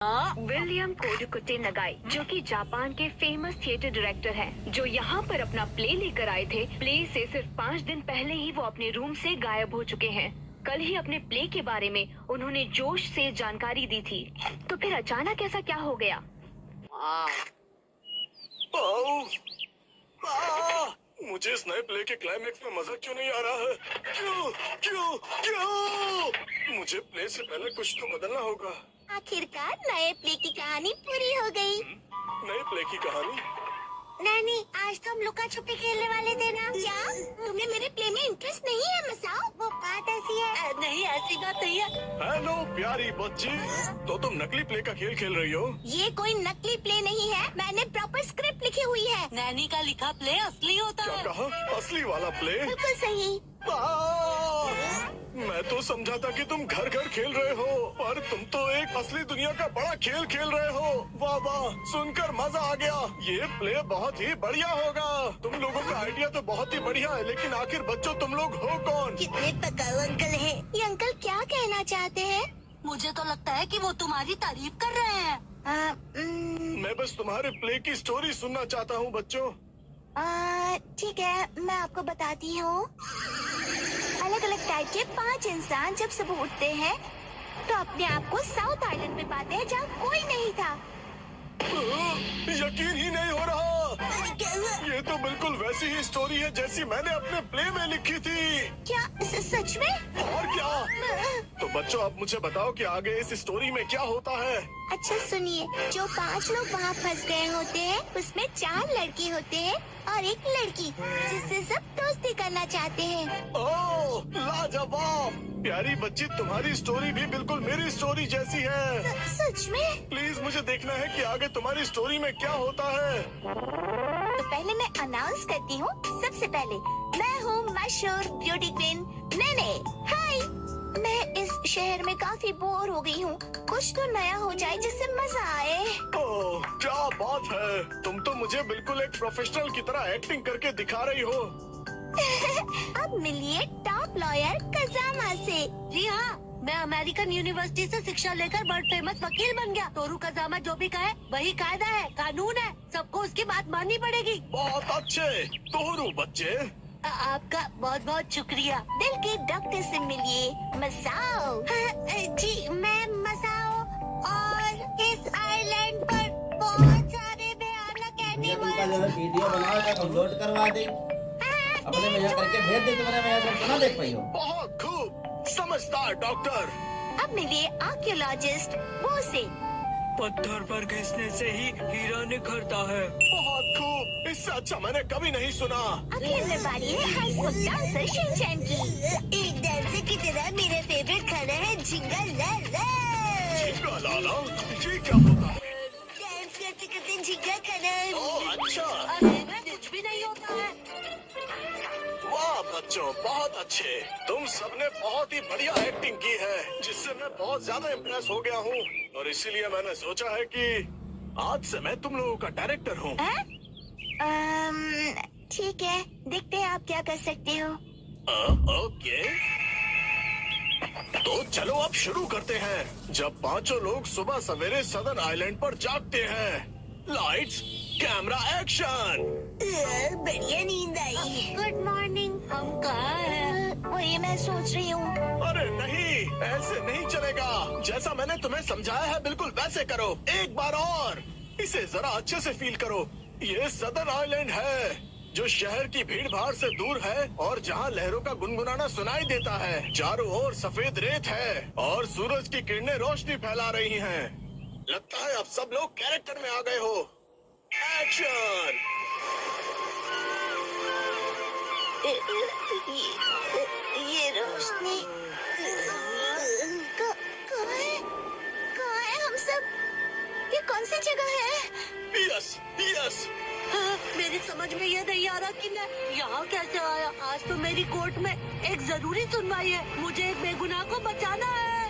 William कोडुकुटे नगाई, जो कि Japan के फेमस थिएटर डायरेक्टर हैं, जो यहाँ पर अपना प्ले लेकर आए थे। प्ले से सिर्फ 5 दिन पहले ही वो अपने रूम से गायब हो चुके हैं। कल ही अपने प्ले के बारे में उन्होंने जोश से जानकारी दी थी, तो फिर अचानक ऐसा क्या हो गया? मुझे इस नए प्ले के क्लाइमेक्स में मजा क्यों नहीं आ रहा है? क्यों क्यों क्यों? मुझे प्ले से पहले कुछ तो बदलना होगा। आखिरकार नए प्ले की कहानी पूरी हो गई। नए प्ले की कहानी? नैनी, आज तो हम लुका छुपी खेलने वाले थे ना? क्या तुम्हें मेरे प्ले में इंटरेस्ट नहीं है मसाओ? वो बात ऐसी है। नहीं, ऐसी बात नहीं है। हेलो प्यारी बच्ची, तो तुम नकली प्ले का खेल खेल रही हो? ये कोई नकली प्ले नहीं है, मैंने प्रॉपर स्क्रिप्ट लिखी हुई है। नैनी का लिखा प्ले असली होता क्या है। कहा? असली वाला प्ले? बिल्कुल सही। मैं तो समझा था कि तुम घर घर खेल रहे हो, पर तुम तो एक असली दुनिया का बड़ा खेल खेल रहे हो। वाह वाह, सुनकर मजा आ गया। ये प्ले बहुत ही बढ़िया होगा। तुम लोगों का आइडिया तो बहुत ही बढ़िया है, लेकिन आखिर बच्चों तुम लोग हो कौन? कितने पकाऊ अंकल हैं। ये अंकल क्या कहना चाहते हैं? मुझे तो लगता है कि वो तुम्हारी तारीफ कर रहे हैं। मैं बस तुम्हारे प्ले की स्टोरी सुनना चाहता हूँ बच्चों। ठीक है, मैं आपको बताती हूँ। अलग अलग टाइप के 5 इंसान जब सुबह उठते हैं तो अपने आप को साउथ आइलैंड पे पाते हैं, जहाँ कोई नहीं था। यकीन ही नहीं हो रहा। ये तो बिल्कुल वैसी ही स्टोरी है जैसी मैंने अपने प्ले में लिखी थी। क्या सच में? और क्या? तो बच्चों, अब मुझे बताओ कि आगे इस स्टोरी में क्या होता है। अच्छा सुनिए, जो 5 लोग वहाँ फंस गए होते हैं, उसमें 4 लड़के होते हैं और एक लड़की, जिससे सब दोस्ती करना चाहते हैं। ओह लाजवाब! प्यारी बच्ची, तुम्हारी स्टोरी भी बिल्कुल मेरी स्टोरी जैसी है। सच में? प्लीज मुझे देखना है कि आगे तुम्हारी स्टोरी में क्या होता है। तो पहले मैं अनाउंस करती हूँ। सबसे पहले मैं हूँ मशहूर ब्यूटी क्वीन नैने। हाय, मैं इस शहर में काफी बोर हो गई हूँ। कुछ तो नया हो जाए जिससे मजा आए। ओह क्या बात है, तुम तो मुझे बिल्कुल एक प्रोफेशनल की तरह एक्टिंग करके दिखा रही हो। अब मिलिए टॉप लॉयर कजामा से। जी हाँ, मैं अमेरिकन यूनिवर्सिटी से शिक्षा लेकर वर्ल्ड फेमस वकील बन गया। तोरू कजामा जो भी कहे वही कायदा है, कानून है, सबको उसकी बात माननी पड़ेगी। बहुत अच्छे तोरू बच्चे। आपका बहुत बहुत शुक्रिया। दिल के डॉक्टर से मिलिए मसाओ। जी, मैं मसाओ, और इस आइलैंड पर बहुत सारे भयानक उनका जो है वीडियो बनाओ, अपलोड करवा दे, अपने में करके भेज दे। तुम्हारे में सब ना देख पाई हो। बहुत खूब, समझदार डॉक्टर। अब मिलिए आर्कियोलॉजिस्ट वो से। पत्थर पर घिसने से ही हीरा निखरता है। बहुत खूब, इससे अच्छा मैंने कभी नहीं सुना। अब खेलने वाली है हंसमुख डांसर शिनचैन की। एक डांसर की तरह मेरा फेवरेट खाना है झिंगा लाला। झींगा लाला, ये क्या होता है? डांस करते करते झिंगा खाना। ओह अच्छा, अरे कुछ भी नहीं होता है। वाह बच्चों, बहुत अच्छे। तुम सबने बहुत ही बढ़िया एक्टिंग की है, जिससे मैं बहुत ज्यादा इम्प्रेस हो गया हूँ, और इसीलिए मैंने सोचा है कि आज से मैं तुम लोगों का डायरेक्टर हूँ। ठीक है, देखते हैं आप क्या कर सकते हो। ओके, तो चलो अब शुरू करते हैं। जब 5 लोग सुबह सवेरे सदर्न आइलैंड पर जागते हैं। Lights, camera, action. बढ़िया नींद आई। Good morning. हम कहाँ हैं? वही मैं सोच रही हूँ। अरे नहीं, ऐसे नहीं चलेगा। जैसा मैंने तुम्हें समझाया है बिल्कुल वैसे करो। एक बार और, इसे जरा अच्छे से फील करो। ये सदर्न आइलैंड है, जो शहर की भीड़ भाड़ से दूर है और जहाँ लहरों का गुनगुनाना सुनाई देता है। चारों ओर सफेद रेत है और सूरज की किरणें रोशनी फैला रही हैं। लगता है अब सब लोग कैरेक्टर में आ गए हो। एक्शन। ये रोशनी कहाँ है हम सब? ये कौन सी जगह है? Yes yes. हाँ, मेरी समझ में ये नहीं आ रहा कि मैं यहाँ कैसे आया। आज तो मेरी कोर्ट में एक जरूरी सुनवाई है। मुझे एक बेगुनाह को बचाना है।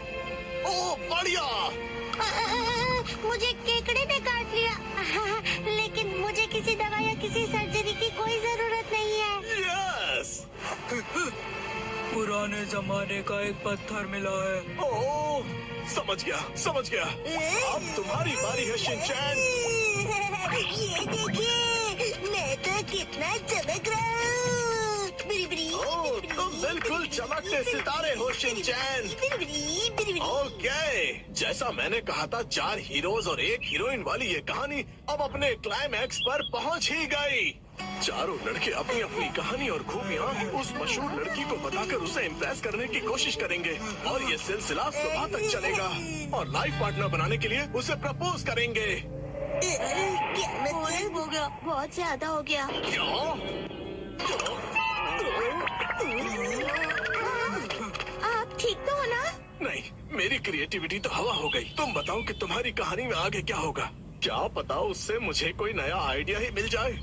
ओह बढ़िया। मुझे केकड़े ने काट लिया, लेकिन मुझे किसी दवा या किसी सर्जरी की कोई जरूरत नहीं है। यस। पुराने जमाने का एक पत्थर मिला है। ओह समझ गया। अब तुम्हारी बारी है शिनचैन। ये देखिए, मैं तो कितना चमक रहा हूँ। बिरी बिरी, ओह, तुम बिल्कुल चमकते सितारे हो शिनचैन। बिरी बिरी, बिरी बिरी। ओके, जैसा मैंने कहा था 4 हीरोज और 1 हीरोइन वाली ये कहानी अब अपने क्लाइमैक्स पर पहुंच ही गई। चारों लड़के अपनी अपनी कहानी और खूबियाँ उस मशहूर लड़की को बताकर उसे इम्प्रेस करने की कोशिश करेंगे और ये सिलसिला सुबह तक चलेगा और लाइफ पार्टनर बनाने के लिए उसे प्रपोज करेंगे। क्या मतलब? हो गया। बहुत ज्यादा हो गया। आप ठीक तो हो ना? नहीं, मेरी क्रिएटिविटी तो हवा हो गई। तुम बताओ कि तुम्हारी कहानी में आगे क्या होगा? क्या पता उससे मुझे कोई नया आइडिया ही मिल जाए।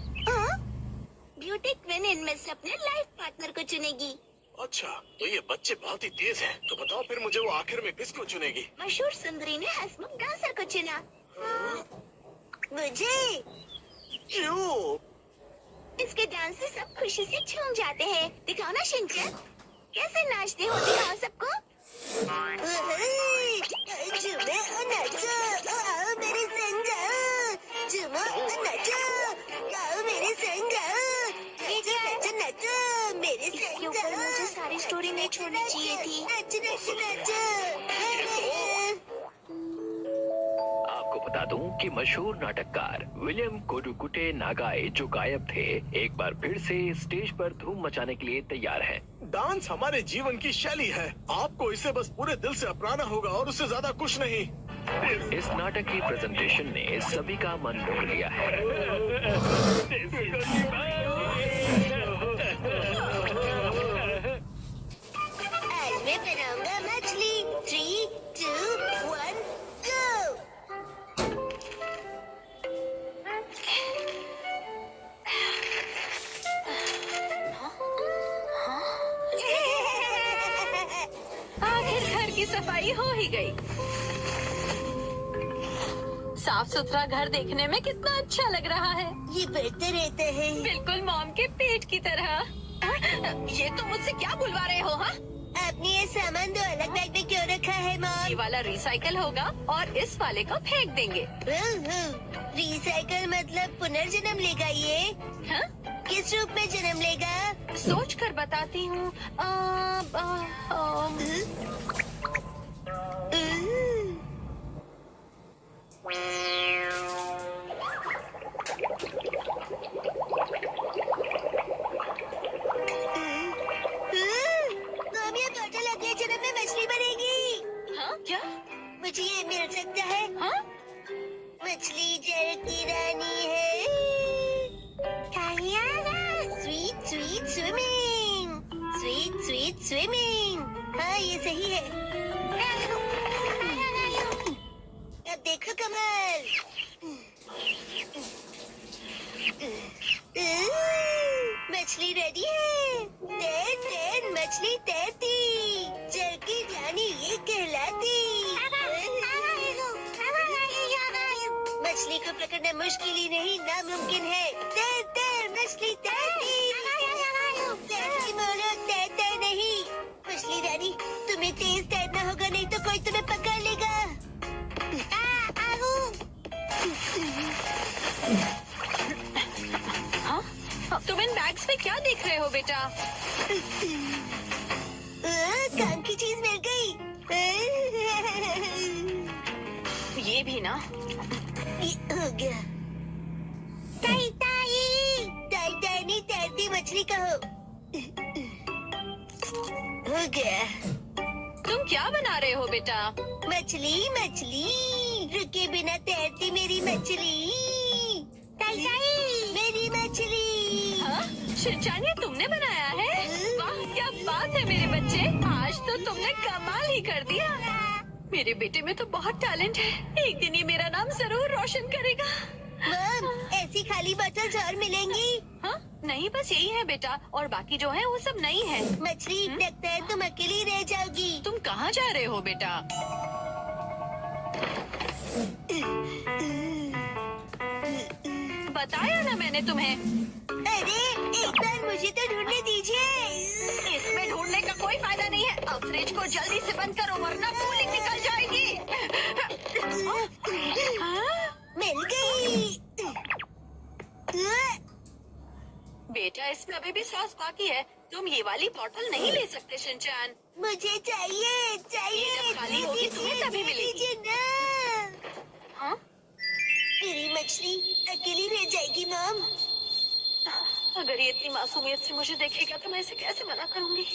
ब्यूटी क्वीन इनमें से अपने लाइफ पार्टनर को चुनेगी। अच्छा, तो ये बच्चे बहुत ही तेज हैं। तो बताओ फिर मुझे वो आखिर में किसको चुनेगी? मशहूर सुंदरी ने हंसमुख डांसर को चुना। मुझे क्यों? इसके डांस से सब खुशी से झूम जाते हैं। दिखाओ ना शिनचैन, कैसे नाचते हो, दिखाओ सबको। झूमो और नाचो, आओ मेरे संग आओ। झूमो और नाचो, आओ मेरे संग आओ। नाचो नाचो मेरे संग आओ। मुझे सारी स्टोरी नहीं छोड़नी चाहिए थी। नाचो नाचो नाचो। आपको बता दूं कि मशहूर नाटककार विलियम कोडुकुटे नागाई जो गायब थे, एक बार फिर से स्टेज पर धूम मचाने के लिए तैयार हैं। डांस हमारे जीवन की शैली है। आपको इसे बस पूरे दिल से अपनाना होगा और उससे ज्यादा कुछ नहीं। इस नाटक की प्रेजेंटेशन ने सभी का मन मोह लिया है। आज मैं बनाऊंगा मछली। 3, 2, 1, go! आखिर घर की सफाई हो ही गई। साफ सुथरा घर देखने में कितना अच्छा लग रहा है। ये बढ़ते रहता है। बिल्कुल मॉम के पेट की तरह। ये तुम मुझसे क्या बुलवा रहे हो? हाँ, आपने ये सामान 2 अलग बैग में क्यों रखा है ये मॉम? वाला रिसाइकल होगा और इस वाले को फेंक देंगे। रिसाइकल मतलब पुनर्जन्म लेगा ये? हाँ? किस रूप में जन्म लेगा? सोच कर बताती हूँ। मॉम, ये बॉटल अगले जन्म में मछली बनेगी। हाँ? क्या? मुझे ये मिल सकता है? हाँ? मछली जल की रानी है। Sweet sweet swimming, sweet sweet swimming. हाँ, ये सही है। अब देखो कमल। मछली रेडी है। तैर तैर मछली तैरती, जल की रानी ये कहलाती। मछली को पकड़ना मुश्किल ही नहीं, नामुमकिन है। तैर तैर मछली तैरती, तैरती बोलो तैरते नहीं। मछली रानी, तुम्हें तेज तैरना होगा, नहीं तो कोई तुम्हें पकड़ लेगा। हाँ? तुम इन बैग्स में क्या देख रहे हो बेटा? काम की चीज मिल गई। ये भी ना। ये हो गया। ताई ताई, ताई ताई नहीं, तैरती मछली कहो। हो गया। तुम क्या बना रहे हो बेटा? मछली मछली, रुके बिना तैरती मेरी मछली। ताई ताई, मेरी मछली। हाँ? शिनचैन, ये तुमने बनाया है? वाह, क्या बात है मेरे बच्चे, आज तो तुमने कमाल ही कर दिया। मेरे बेटे में तो बहुत टैलेंट है। एक दिन ये मेरा नाम जरूर रोशन करेगा। मॉम, ऐसी खाली बोतल्स और मिलेंगी? हाँ? नहीं, बस यही है बेटा, और बाकी जो है वो सब नहीं है। मछली, लगता है तुम अकेली रह जाओगी। तुम कहाँ जा रहे हो बेटा? बताया ना मैंने तुम्हें। अरे, एक बार मुझे तो ढूंढने दीजिए। इसमें ढूंढने का कोई फायदा नहीं है। अब फ्रिज को जल्दी से बंद करो वरना कूलिंग निकल जाएगी। मिल गई। बेटा इसमें अभी भी सॉस बाकी है, तुम ये वाली बॉटल नहीं ले सकते शिनचैन। मुझे चाहिए चाहिए। ये जब खाली होगी तुम्हें तभी मिलेगी। दीजिए ना। हाँ? मेरी मछली अकेली रह जाएगी मॉम। अगर ये इतनी मासूमियत से मुझे देखेगा तो मैं इसे कैसे मना करूंगी।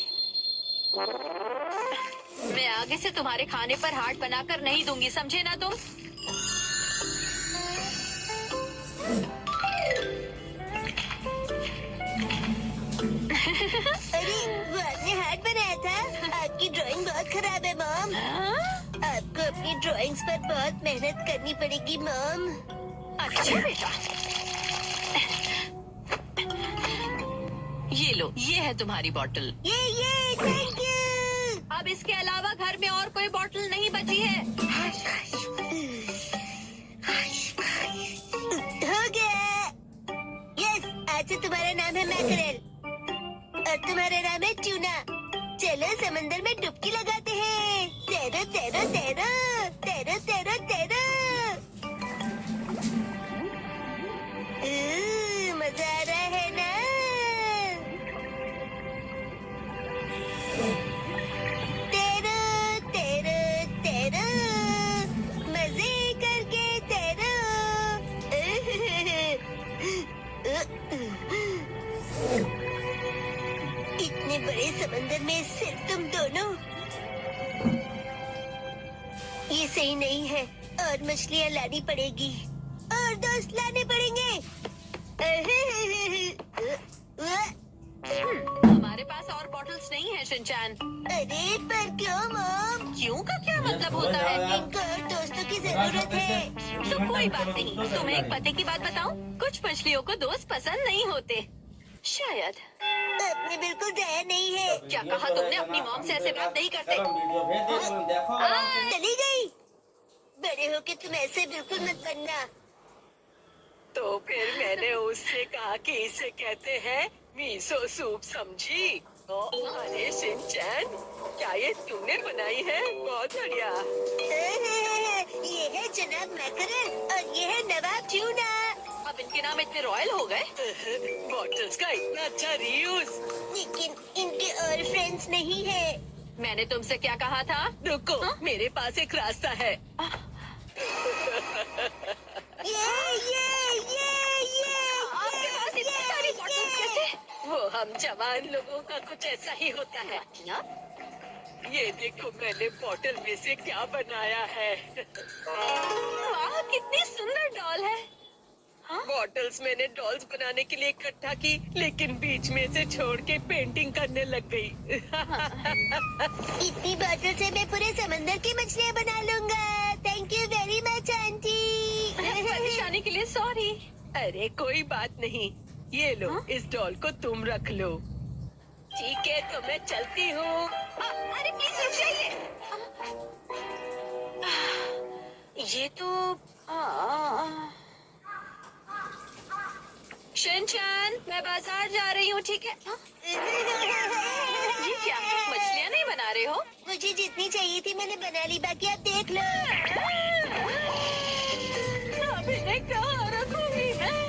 मैं आगे से तुम्हारे खाने पर हार्ट बनाकर नहीं दूंगी, समझे ना तुम? अरे वो आपने हार्ट बनाया था। आपकी ड्राइंग बहुत खराब है मॉम। आपको अपनी ड्राइंग्स पर बहुत मेहनत करनी पड़ेगी मॉम। अच्छा बेटा, ये लो, ये है तुम्हारी बॉटल। ये थैंक यू। अब इसके अलावा घर में और कोई बॉटल नहीं बची है। हो गया। यस, आज से तुम्हारा नाम है मैकरेल और तुम्हारा नाम है ट्यूना। चलो समंदर में डुबकी लगाते हैं। तैरो तैरो तैरो तैरो तैरो तैरो। मजा आ रहा है ना? तैरो तैरो तैरो, मजे करके तैरो। इतने बड़े समंदर में सिर्फ तुम दोनों। ये सही नहीं है, और मछलियाँ लानी पड़ेगी और दोस्त लाने पड़ेंगे। हमारे पास और बॉटल्स नहीं है शिनचैन। अरे पर क्यों मॉम? क्यों का क्या मतलब होता है? इनको और दोस्तों की जरूरत है। तो कोई बात नहीं, तुम्हें एक पते की बात बताऊं? कुछ मछलियों को दोस्त पसंद नहीं होते, शायद। आपने बिल्कुल दया नहीं है। क्या कहा तुमने? अपनी मॉम से ऐसे बात नहीं करते। वीडियो भेज दे, तुम देखो आराम से। चली गई। बड़े होके तुम ऐसे बिल्कुल मत बनना। तो फिर मैंने उससे कहा कि इसे कहते हैं मीसो सूप, समझी? अरे शिनचैन, क्या ये तूने बनाई है? बहुत बढ़िया। ये है जनाब मैकरेल और ये है नवाब ट्यूना। अब इनके नाम इतने रॉयल हो गए। बॉटल्स का इतना अच्छा रीयूज। लेकिन इनके और फ्रेंड्स नहीं है। मैंने तुमसे क्या कहा था? रुको, मेरे पास एक रास्ता है। आपके पास इतनी सारी बॉटल्स कैसे? वो हम जवान लोगों का कुछ ऐसा ही होता है। ये देखो मैंने बॉटल में से क्या बनाया है। वाह, कितनी सुंदर डॉल है। बॉटल्स मैंने डॉल्स बनाने के लिए इकट्ठा की, लेकिन बीच में से छोड़ के पेंटिंग करने लग गई। इतनी बॉटल से मैं पूरे समंदर की मछलियाँ बना लूंगा। Thank you very much aunty. परेशानी के लिए सॉरी। अरे कोई बात नहीं, ये लो, इस डॉल को तुम रख लो। ठीक है, तो मैं चलती हूँ। अरे प्लीज रुक जाइए। ये तो शिनचैन, मैं बाजार जा रही हूँ, ठीक है? ये क्या, मछलियाँ नहीं बना रहे हो? मुझे जितनी चाहिए थी मैंने बना ली, बाकी आप देख लो। अब इन्हें कहाँ रखूंगी मैं?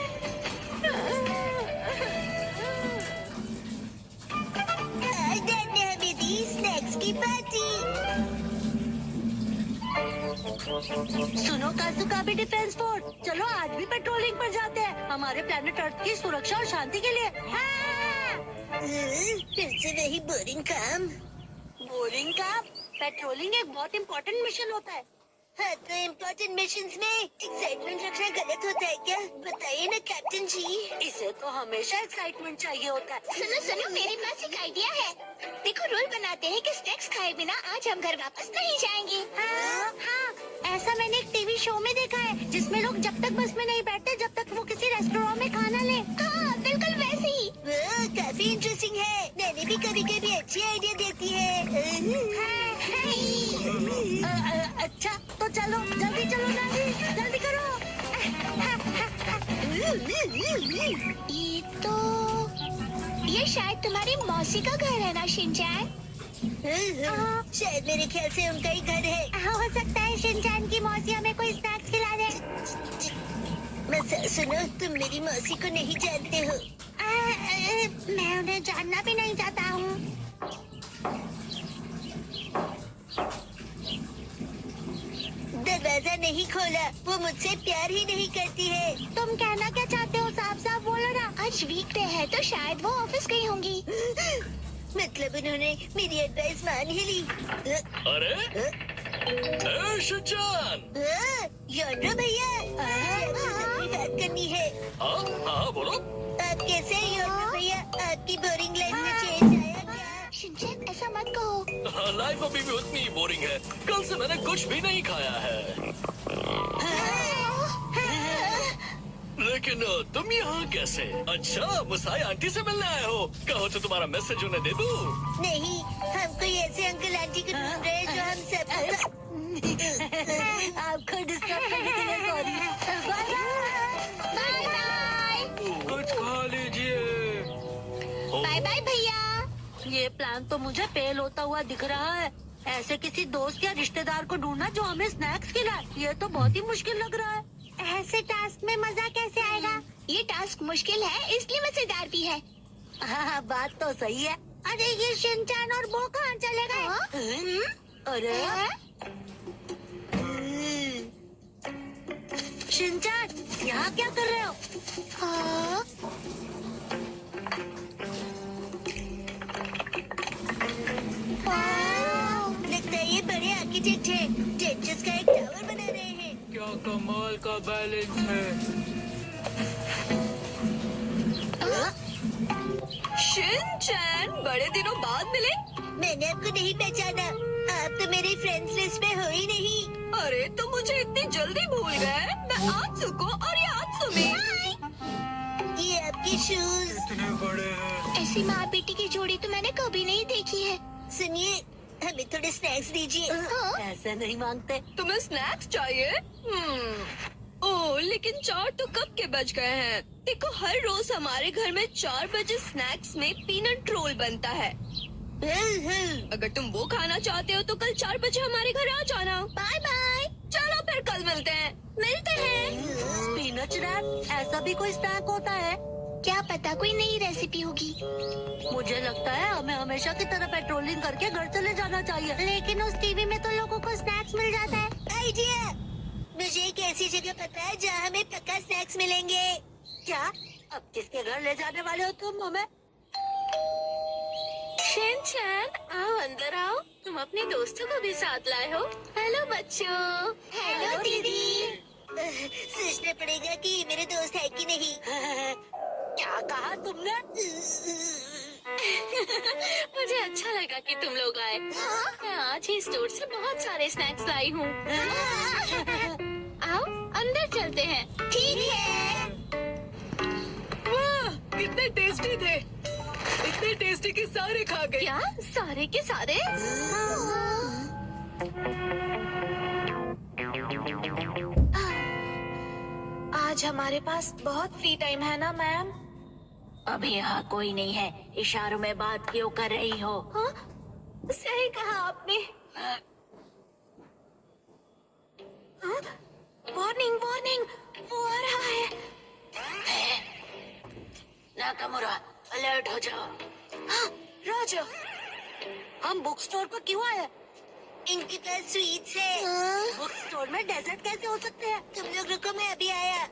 आज डैड ने हमें दी स्नैक्स की पार्टी। सुनो काजुका भी डिफेंस फोर्स, चलो आज भी पेट्रोलिंग पर जाते हैं, हमारे प्लेनेट अर्थ की सुरक्षा और शांति के लिए। फिर से वही बोरिंग काम। बोरिंग का पेट्रोलिंग एक बहुत इम्पोर्टेंट मिशन होता है। हाँ, तो इम्पोर्टेंट मिशंस में एक्साइटमेंट रखना गलत होता है क्या? बताइए ना कैप्टन जी। इसे तो हमेशा एक्साइटमेंट चाहिए होता है। सुनो सुनो, मेरे पास एक आइडिया है। देखो, रूल बनाते हैं कि स्नैक्स खाए बिना आज हम घर वापस नहीं जाएंगे। हाँ, ऐसा मैंने एक टीवी शो में देखा है, जिसमें लोग जब तक बस में नहीं बैठते जब तक वो किसी रेस्टोरेंट में खाना ले। हाँ, बिल्कुल वैसे ही। वो काफी इंटरेस्टिंग है। मैंने भी कभी कभी अच्छी आइडिया देती है। अच्छा, तो चलो, जल्दी चलो, जल्दी करो। ये शायद तुम्हारी मौसी का घर है ना शिनचैन? शायद मेरे ख्याल से उनका ही घर है। हो सकता है शिनचैन की मौसी हमें कोई स्नैक्स खिला दे। सुनो, तुम मेरी मौसी को नहीं जानते हो। मैं उन्हें जानना भी नहीं चाहता हूँ। दरवाजा नहीं खोला, वो मुझसे प्यार ही नहीं करती है। तुम कहना क्या चाहते हो? साफ साफ बोलो ना। आज वीकडे है तो शायद वो ऑफिस गई होंगी। मतलब उन्होंने मेरी एडवाइस मान ही ली। अरे ए, शिनचैन। योनो भैया, आपसे बात करनी है। हाँ हाँ बोलो। आप कैसे हैं योनो भैया? आपकी बोरिंग लाइफ में चेंज आया क्या? शिनचैन ऐसा मत कहो। लाइफ अभी भी उतनी ही बोरिंग है। कल से मैंने कुछ भी नहीं खाया है। लेकिन तुम यहाँ कैसे? अच्छा, मुसाई आंटी से मिलने आए हो। कहो तो तुम्हारा मैसेज उन्हें दे दूँ? नहीं, हम कोई ऐसे अंकल आंटी को ढूंढ रहे हैं जो हम सब आपको डिस्टर्ब करने के लिए सॉरी। Bye bye. कुछ खा लीजिए। बाय बाय भैया। ये प्लान तो मुझे फेल होता हुआ दिख रहा है। ऐसे किसी दोस्त या रिश्तेदार को ढूंढना जो हमें स्नैक्स खिलाए, ये तो बहुत ही मुश्किल लग रहा है। ऐसे टास्क में मजा कैसे आएगा? ये टास्क मुश्किल है इसलिए मजेदार भी है। हाँ, बात तो सही है। अरे ये शिनचैन और वो कहाँ चले गए? अरे शिनचैन, यहाँ क्या कर रहे हो? हाँ? लगता है ये बड़े आर्किटेक्ट हैं। टेंचस का एक टावर बना रहे हैं। क्या कमाल का बैलेंस है। शिनचैन, बड़े दिनों बाद मिले। मैंने आपको नहीं पहचाना। आप तो मेरे फ्रेंड्स लिस्ट में हो ही नहीं। अरे तो मुझे इतनी जल्दी भूल गए। मैं आत्सुको और ये आत्सुमी। ये आपके शूज। इतने बड़े हैं। ऐसी माँ बेटी की जोड़ी तो मैंने कभी नहीं देखी है। सुनिए, हमें थोड़े स्नैक्स दीजिए। ऐसे नहीं मांगते। तुम्हें स्नैक्स चाहिए? ओह, लेकिन 4 तो कब के बज गए हैं। देखो, हर रोज हमारे घर में 4 बजे स्नैक्स में पीनट रोल बनता है। अगर तुम वो खाना चाहते हो तो कल 4 बजे हमारे घर आ जाना। Bye bye. चलो फिर कल मिलते हैं। मिलते हैं। स्पिनच रैप, ऐसा भी कोई स्नैक होता है? क्या पता कोई नई रेसिपी होगी। मुझे लगता है हमें हमेशा की तरह पेट्रोलिंग करके घर चले जाना चाहिए। लेकिन उस टीवी में तो लोगों को स्नैक्स मिल जाता है। आइडिया! मुझे एक ऐसी जगह पता है जहाँ हमें पक्का स्नैक्स मिलेंगे। क्या? अब किसके घर ले जाने वाले हो तुम हमें? शिनचैन, आओ अंदर आओ। तुम अपने दोस्तों को भी साथ लाए हो। हेलो बच्चों। हेलो दीदी। सोचना पड़ेगा कि मेरे दोस्त है कि नहीं। क्या कहा तुमने? मुझे अच्छा लगा कि तुम लोग आए। मैं आज ही स्टोर से बहुत सारे स्नैक्स लाई हूँ। आओ अंदर चलते हैं। ठीक है। वाह, कितने टेस्टी थे। इतने टेस्टी कि सारे खा गए। क्या सारे के सारे? आज हमारे पास बहुत फ्री टाइम है ना मैम? अभी यहाँ कोई नहीं है। इशारों में बात क्यों कर रही हो? हाँ, सही कहा आपने। वार्निंग वार्निंग, वो आ रहा है। नाकामुरा, अलर्ट हो जाओ। हाँ, राजा। हम बुक स्टोर पर क्यों आए? इनके पास स्वीट्स है। बुक स्टोर में डेजर्ट कैसे हो सकते हैं? तुम लोग रुको, मैं अभी आया।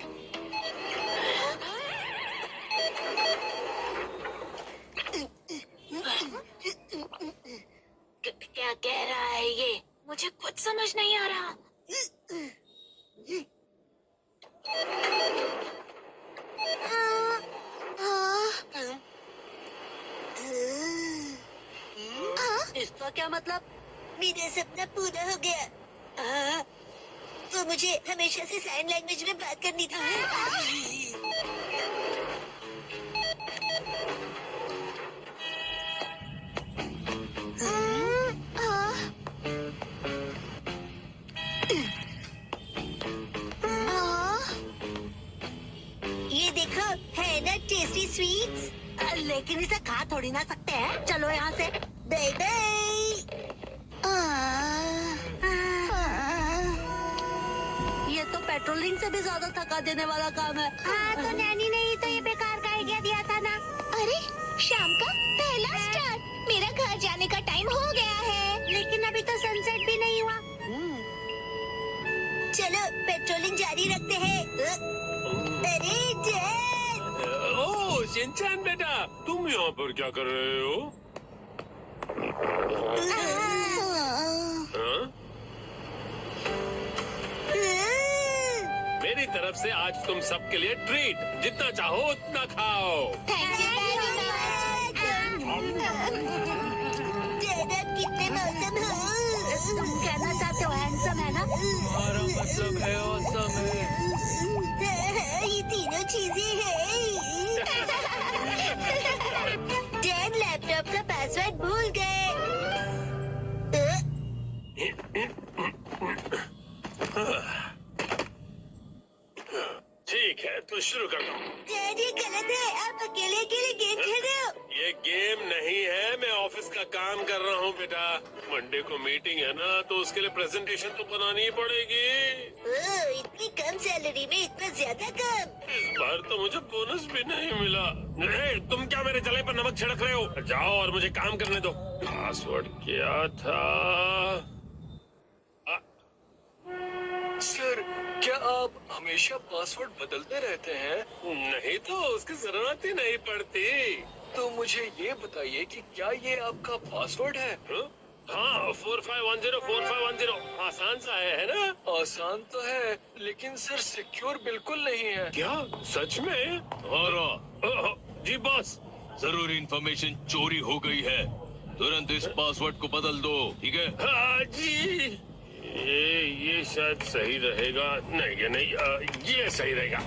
क्या कह रहा है ये? मुझे कुछ समझ नहीं आ रहा। इसका क्या मतलब? मेरा सपना पूरा हो गया। तो मुझे हमेशा से साइन लैंग्वेज में बात करनी थी। ये देखो, है ना टेस्टी स्वीट्स। लेकिन इसे खा थोड़ी ना सकते हैं। चलो यहाँ से। Bye bye. ये तो पेट्रोलिंग से भी ज्यादा थका देने वाला काम है। हाँ, तो नैनी ने ही तो ये बेकार का आइडिया दिया था ना। अरे शाम का पहला स्टार्ट। मेरा घर जाने का टाइम हो गया है, लेकिन अभी तो सनसेट भी नहीं हुआ। चलो पेट्रोलिंग जारी रखते हैं। अरे जेड, ओह शिनचैन बेटा, तुम यहाँ पर क्या कर रहे हो? हाँ? मेरी तरफ से आज तुम सबके लिए ट्रीट, जितना चाहो उतना खाओ। थैंक यू जेड, अब कितने मौसम हो। तुम कहना चाहते हो हैंडसम है ना? हमारा मतलब है औसम है। ये तीनों चीजें हैं। जेड लैपटॉप का पासवर्ड भूल गए। ठीक है, तो शुरू कर दो। जेड ये गलत है, आप अकेले अकेले गेम खेल रहे हो। ये गेम नहीं है, मैं ऑफिस का काम कर रहा हूँ बेटा। मंडे को मीटिंग है ना, तो उसके लिए प्रेजेंटेशन तो बनानी ही पड़ेगी। इतनी कम सैलरी में इतना ज्यादा काम। इस बार तो मुझे बोनस भी नहीं मिला। तुम क्या मेरे जले पर नमक छिड़क रहे हो? जाओ और मुझे काम करने दो। पासवर्ड क्या था? सर, क्या आप हमेशा पासवर्ड बदलते रहते हैं? नहीं तो उसकी जरूरत ही नहीं पड़ती। तो मुझे ये बताइए कि क्या ये आपका पासवर्ड है? हाँ, 4510 आसान सा है ना? आसान तो है, लेकिन सर सिक्योर बिल्कुल नहीं है। क्या सच में? और जी बॉस। जरूरी इंफॉर्मेशन चोरी हो गई है, तुरंत इस पासवर्ड को बदल दो, ठीक है? हाँ जी। ये शायद सही रहेगा। नहीं ये नहीं, ये सही रहेगा।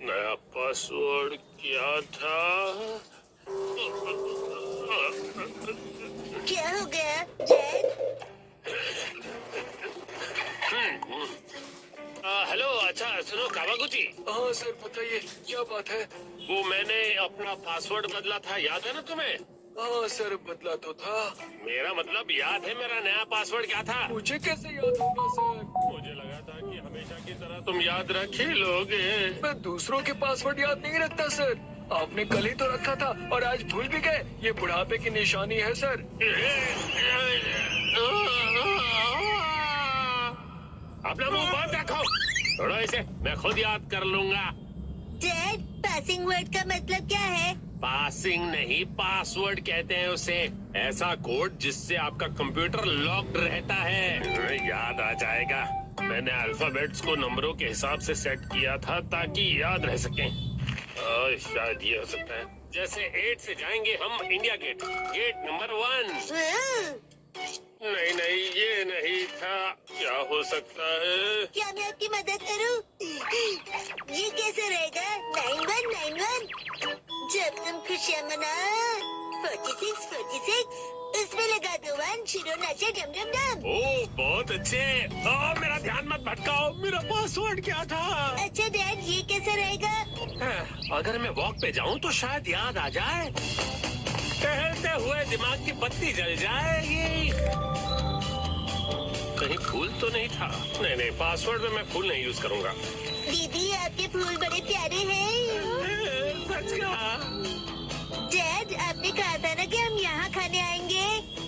नया पासवर्ड क्या था? क्या हो गया जेड? हेलो, अच्छा सुनो कावागुची। हाँ सर, बताइए क्या बात है? वो मैंने अपना पासवर्ड बदला था, याद है ना तुम्हें? हाँ सर, बदला तो था। मेरा मतलब याद है मेरा नया पासवर्ड क्या था? मुझे कैसे याद होगा सर? मुझे लगा था कि हमेशा की तरह तुम याद रख ही लोगे। मैं दूसरों के पासवर्ड याद नहीं रखता सर। आपने कल ही तो रखा था और आज भूल भी गए। ये बुढ़ापे की निशानी है सर। अपना मुंह बंद रखो। छोड़ो इसे, मैं खुद याद कर लूंगा। जेड, पासिंग वर्ड का मतलब क्या है? पासिंग नहीं, पासवर्ड कहते हैं उसे। ऐसा कोड जिससे आपका कंप्यूटर लॉक्ड रहता है। याद आ जाएगा। मैंने अल्फाबेट्स को नंबरों के हिसाब से सेट किया था ताकि याद रह सकें। शायद ये हो सकता है। जैसे 8 से जाएंगे हम इंडिया गेट, गेट नंबर 1। नहीं नहीं, ये नहीं था। क्या हो सकता है? क्या मैं आपकी मदद करूं? ये कैसे रहेगा? 9191। जब तुम खुशियाँ मना 46 उसमें लगा दो 1 शिरो नाचे डम डम डम। ओह बहुत अच्छे। मेरा ध्यान मत भटकाओ, मेरा पासवर्ड क्या था? अच्छा डैड, ये कैसे रहेगा? अगर मैं वॉक पे जाऊं तो शायद याद आ जाए। टहलते हुए दिमाग की बत्ती जल जाएगी। कहीं फूल तो नहीं था? नहीं नहीं, पासवर्ड में मैं फूल नहीं यूज करूंगा। दीदी, आपके फूल बड़े प्यारे हैं। सच कहा। डैड, आपने कहा था ना कि हम यहाँ खाने आएंगे।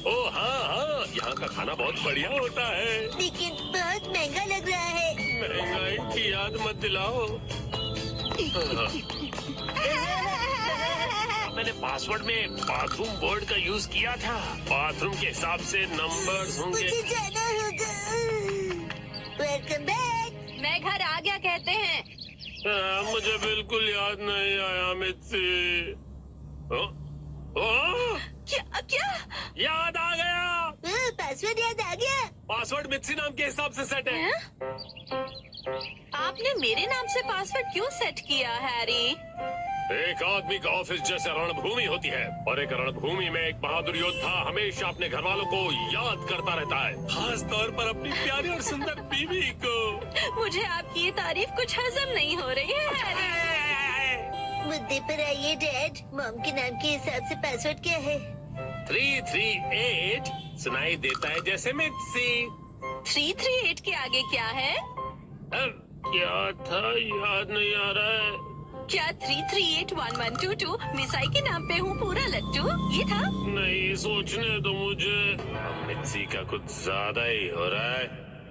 ओह हाँ हाँ, यहाँ का खाना बहुत बढ़िया होता है। लेकिन बहुत महंगा लग रहा है। महंगाई की याद मत दिलाओ। मैंने पासवर्ड में बाथरूम बोर्ड का यूज किया था। बाथरूम के हिसाब से नंबर्स होंगे। मुझे जाना होगा। Welcome back. मैं घर आ गया कहते हैं। मुझे बिल्कुल याद नहीं आया मित्सी। क्या क्या? याद आ गया। पासवर्ड याद आ गया। पासवर्ड मित्सी नाम के हिसाब से सेट है। आपने मेरे नाम से पासवर्ड क्यों सेट किया हैरी? एक आदमी का ऑफिस जैसे रणभूमि होती है, और एक रणभूमि में एक बहादुर योद्धा हमेशा अपने घर वालों को याद करता रहता है, खास तौर पर अपनी प्यारी और सुंदर बीवी को। मुझे आपकी ये तारीफ कुछ हजम नहीं हो रही है हैरी। मुद्दे पर आइए डैड। मॉम के नाम के हिसाब से पासवर्ड क्या है? 338 सुनाई देता है जैसे मित्सी। 338 के आगे क्या है? क्या था याद नहीं आ रहा है। क्या 3381122 मिसाई के नाम पे हूँ पूरा लट्टू? ये था? नहीं, सोचने दो मुझे। मित्सी का कुछ ज्यादा ही हो रहा है।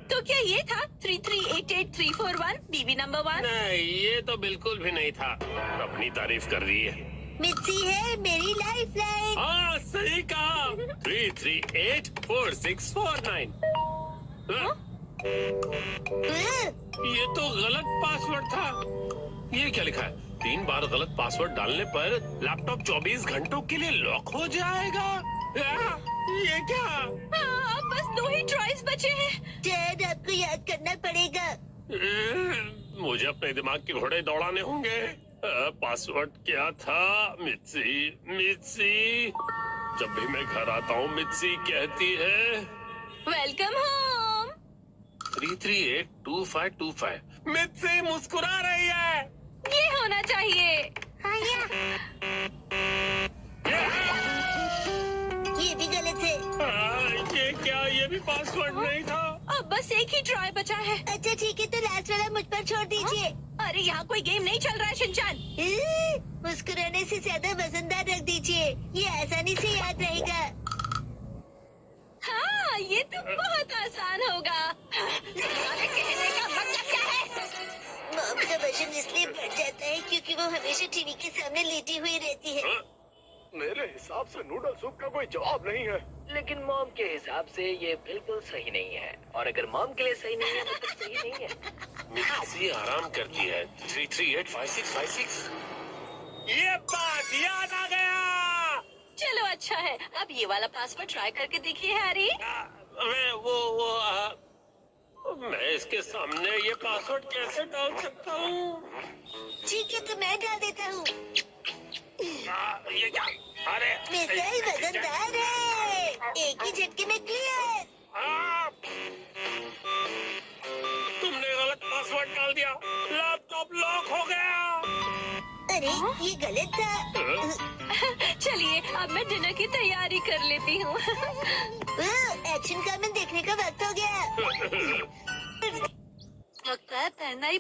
तो क्या ये था 3388341 बीबी नंबर 1? नहीं, ये तो बिल्कुल भी नहीं था। अपनी तारीफ कर रही है। मिर्ची है मेरी लाइफ लाइन। हाँ, सही कहा। 3384649। ये तो गलत पासवर्ड था। ये क्या लिखा है? 3 बार गलत पासवर्ड डालने पर लैपटॉप 24 घंटों के लिए लॉक हो जाएगा। ये क्या? अब बस 2 ही ट्राइज बचे हैं। डैड आपको याद करना पड़ेगा। मुझे अपने दिमाग के घोड़े दौड़ाने होंगे। पासवर्ड क्या था? मित्सी। जब भी मैं घर आता हूँ मित्सी कहती है वेलकम होम। 3382525। मित्सी मुस्कुरा रही है। ये होना चाहिए। ये भी गलत है। ये क्या? ये भी पासवर्ड नहीं था। अब बस एक ही ट्राई बचा है। अच्छा ठीक है, तो लास्ट वाला मुझ पर छोड़ दीजिए। अरे यहाँ कोई गेम नहीं चल रहा है शिनचान। मुस्कुराने से ज्यादा वजनदार रख दीजिए, ये आसानी से याद रहेगा। हाँ, ये तो बहुत आसान होगा। तुम्हारे कहने का मतलब क्या है? मॉम का वजन इसलिए बढ़ जाता है क्योंकि वो हमेशा टीवी के सामने लेटी हुई रहती है। मेरे हिसाब से नूडल सूप का कोई जवाब नहीं है। लेकिन मॉम के हिसाब से ये बिल्कुल सही नहीं है, और अगर मॉम के लिए सही नहीं है तो फिर सही नहीं है। मित्सी आराम करती है। 3385656। ये बात याद आ गया। चलो अच्छा है, अब ये वाला पासवर्ड ट्राई करके देखिए हैरी। मैं इसके सामने ये पासवर्ड कैसे डाल सकता हूँ? ठीक है, तो मैं डाल देता हूँ। ये क्या? अरे मिसाइल वजनदार है, एक ही झटके में क्लियर। तुमने गलत पासवर्ड डाल दिया। लैपटॉप लॉक हो गया। अरे ये गलत था। चलिए अब मैं डिनर की तैयारी कर लेती हूँ। एक्शन कमेंट देखने का वक्त हो गया। लगता है पहनना ही